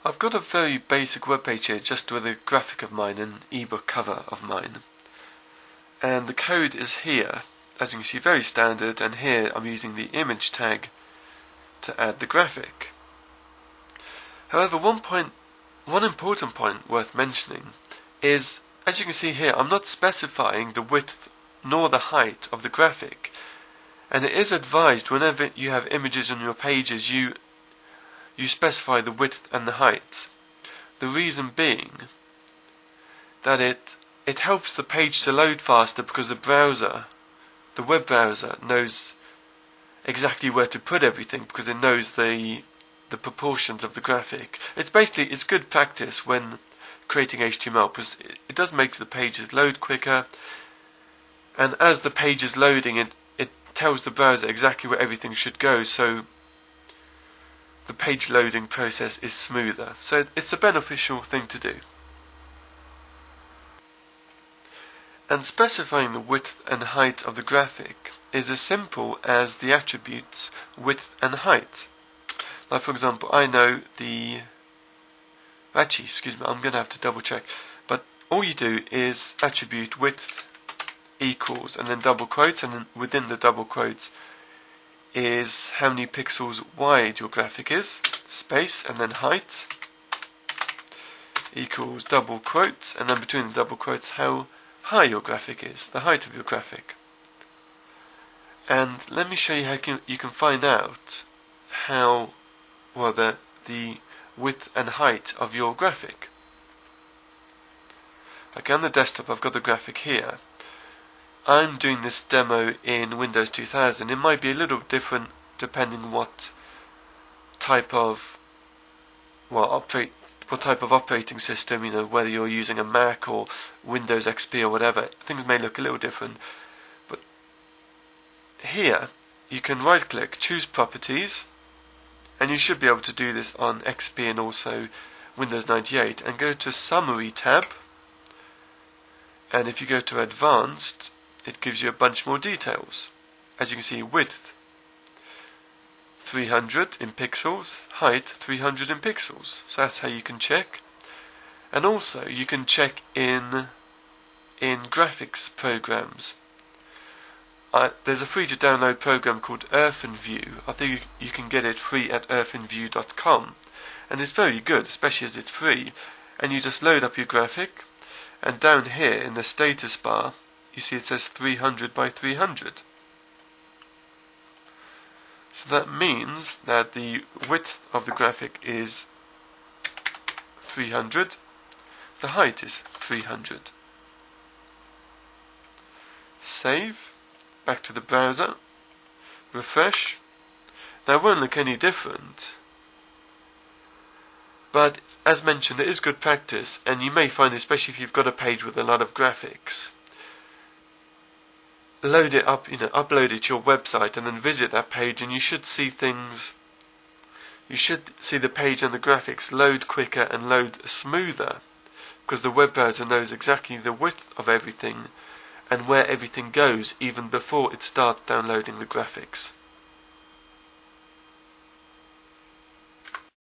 I've got a very basic web page here just with a graphic of mine, an ebook cover of mine. And the code is here, as you can see, very standard, and here I'm using the image tag to add the graphic. However, one important point worth mentioning is, as you can see here, I'm not specifying the width nor the height of the graphic. And it is advised whenever you have images on your pages, you specify the width and the height. The reason being that it helps the page to load faster because the web browser knows exactly where to put everything because it knows the proportions of the graphic. It's good practice when creating HTML because it does make the pages load quicker, and as the page is loading it tells the browser exactly where everything should go, so the page loading process is smoother. So it's a beneficial thing to do. And specifying the width and height of the graphic is as simple as the attributes width and height. Like, for example, I know I'm going to have to double check, but all you do is attribute width equals and then double quotes, and then within the double quotes is how many pixels wide your graphic is, space, and then height equals double quotes, and then between the double quotes how high your graphic is, the height of your graphic. And let me show you how you can find out the width and height of your graphic. Okay, on the desktop I've got the graphic here. I'm doing this demo in Windows 2000. It might be a little different depending what type of operating system, whether you're using a Mac or Windows XP or whatever. Things may look a little different. But here you can right click, choose properties, and you should be able to do this on XP and also Windows 98, and go to Summary tab, and if you go to Advanced, it gives you a bunch more details. As you can see, width 300 in pixels, height 300 in pixels. So that's how you can check. And also you can check in graphics programs. There's a free to download program called EarthenView. I think you can get it free at earthenview.com, and it's very good, especially as it's free. And you just load up your graphic, and down here in the status bar you see it says 300 by 300. So that means that the width of the graphic is 300, the height is 300. Save, back to the browser, refresh. Now it won't look any different, but as mentioned, it is good practice, and you may find, especially if you've got a page with a lot of graphics, load it up, upload it to your website and then visit that page, and you should see the page and the graphics load quicker and load smoother because the web browser knows exactly the width of everything and where everything goes even before it starts downloading the graphics.